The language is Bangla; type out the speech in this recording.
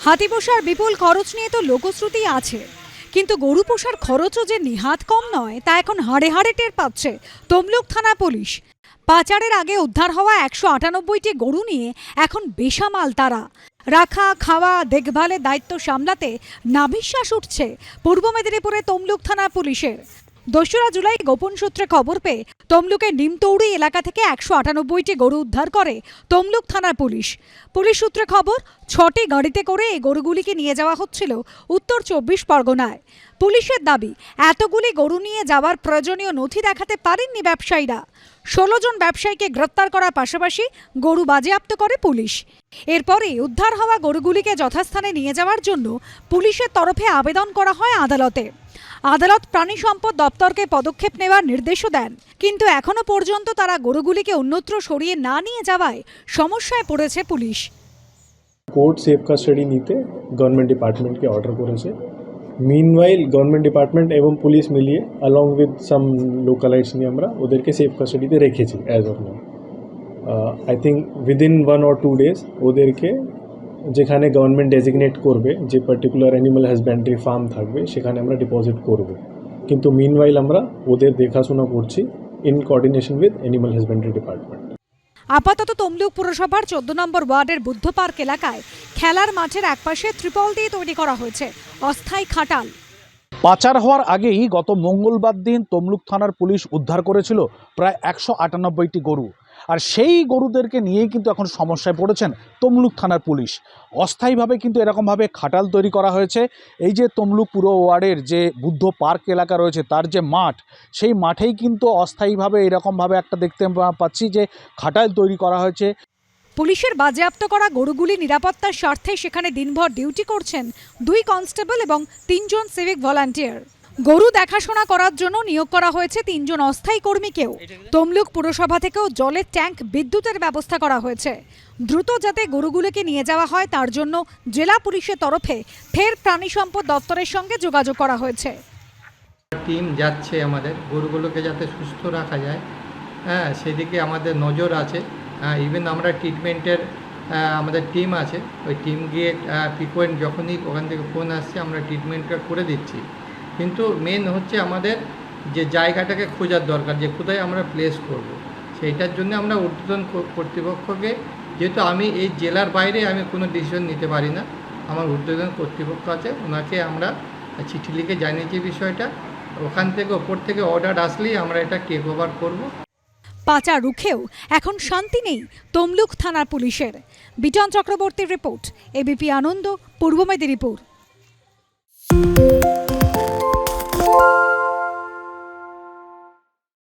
হাতি পোষার বিপুল খরচ নিয়ে তো লোকশ্রুতি আছে, কিন্তু গরু পোষার খরচও যে নিহাত কম নয় তা এখন হাড়ে হাড়ে টের পাচ্ছে তমলুক থানা পুলিশ। পাচারের আগে উদ্ধার হওয়া 198টি গরু নিয়ে এখন বেসামাল তারা। রাখা, খাওয়া, দেখভালের দায়িত্ব সামলাতে নাভিশ্বাস উঠছে পূর্ব মেদিনীপুরে তমলুক থানা পুলিশের। 2রা জুলাই গোপন সূত্রে খবর পেয়ে তমলুকের নিমতৌড়ি এলাকা থেকে 198টি গরু উদ্ধার করে তমলুক থানার পুলিশ। পুলিশ সূত্রে খবর, 6টি গাড়িতে করে এই গরুগুলিকে নিয়ে যাওয়া হচ্ছিল উত্তর 24 পরগনায়। পুলিশের দাবি, এতগুলি গরু নিয়ে যাওয়ার প্রয়োজনীয় নথি দেখাতে পারেননি ব্যবসায়ীরা। 16 জন ব্যবসায়ীকে গ্রেপ্তার করার পাশাপাশি গরু বাজেয়াপ্ত করে পুলিশ। এরপরে উদ্ধার হওয়া গরুগুলিকে যথাস্থানে নিয়ে যাওয়ার জন্য পুলিশের তরফে আবেদন করা হয় আদালতে। আদালত প্রাণী সম্পদ দপ্তরকে পদক্ষেপ নেওয়ার নির্দেশও দেন, কিন্তু এখনো পর্যন্ত তারা গরুগুলিকে অন্যত্র সরিয়ে না নিয়ে যাওয়ায় সমস্যায় পড়েছে পুলিশ। কোর্ট সেফ কাস্টাডি নিতে গভর্নমেন্ট ডিপার্টমেন্টকে অর্ডার করেছে। মিনওয়াইল গভর্নমেন্ট ডিপার্টমেন্ট এবং পুলিশ মিলিয়ে অলং উইথ সাম লোকালাইটস নিয়ে আমরা ওদেরকে সেফ কাস্টাডিতে রেখেছি as of now. I think within 1 or 2 days ওদেরকে যেখানে গভর্নমেন্ট ডেজিগনেট করবে, যে পার্টিকুলার অ্যানিমাল হাজব্যান্ডারি ফার্ম থাকবে, সেখানে আমরা ডিপোজিট করব। কিন্তু মিনওয়াইল আমরা ওদের দেখাশোনা করছি in coordination with animal husbandry department. আপাতত তমলুক পুরসভার 14 নম্বর ওয়ার্ডের বুদ্ধ পার্ক এলাকায় খেলার মাঠের একপাশে ত্রিপল দিয়ে তৈরি করা হয়েছে অস্থায়ী খাটাল। পাচার হওয়ার আগেই গত মঙ্গলবার দিন তমলুক থানার পুলিশ উদ্ধার করেছিল প্রায় 198টি গরু। আর সেই গরুদেরকে নিয়েই কিন্তু এখন সমস্যায় পড়েছেন তমলুক থানার পুলিশ। অস্থায়ীভাবে কিন্তু এরকমভাবে খাটাল তৈরি করা হয়েছে। এই যে তমলুক পুর ওয়ার্ডের যে বুদ্ধ পার্ক এলাকা রয়েছে, তার যে মাঠ, সেই মাঠেই কিন্তু অস্থায়ীভাবে এরকমভাবে একটা দেখতে পাচ্ছি যে খাটাল তৈরি করা হয়েছে। পুলিশের বাজেয়াপ্ত করা গরুগুলি নিরাপত্তার স্বার্থে সেখানে দিনভর ডিউটি করছেন 2 কনস্টেবল এবং 3 জন সিভিক ভলান্টিয়ার। গরু দেখাশোনা করার জন্য নিয়োগ করা হয়েছে 3 জন অস্থায়ী কর্মীকেও। তমলুক পুরসভা থেকেও জলের ট্যাঙ্ক, বিদ্যুতের ব্যবস্থা করা হয়েছে। দ্রুত যাতে গরুগুলোকে নিয়ে যাওয়া হয় তার জন্য জেলা পুলিশের তরফে ফের প্রাণী সম্পদ দপ্তরের সঙ্গে যোগাযোগ করা হয়েছে। টিম যাচ্ছে আমাদের গরুগুলোকে যাতে সুস্থ রাখা যায়, সেদিকে আমাদের নজর আছে। ইভেন আমরা ট্রিটমেন্টের আমাদের টিম আছে, ওই টিম গিয়ে ফ্রিকোয়েন্ট যখনই ওখান থেকে ফোন আসছে আমরা ট্রিটমেন্টটা করে দিচ্ছি। কিন্তু মেন হচ্ছে আমাদের যে জায়গাটাকে খোঁজার দরকার, যে কোথায় আমরা প্লেস করব। সেইটার জন্য আমরা ঊর্ধ্বতন কর্তৃপক্ষকে, যেহেতু আমি এই জেলার বাইরে আমি কোনো ডিসিশন নিতে পারি না, আমার ঊর্ধ্বতন কর্তৃপক্ষ আছে, ওনাকে আমরা চিঠি লিখে জানিয়েছি বিষয়টা। ওখান থেকে ওপর থেকে অর্ডার আসলেই আমরা এটা টেক ওভার করবো। পাচার রুখেও এখন শান্তি নেই তমলুক থানার পুলিশের। বিজন চক্রবর্তীর রিপোর্ট, এবিপি আনন্দ, পূর্ব মেদিনীপুর।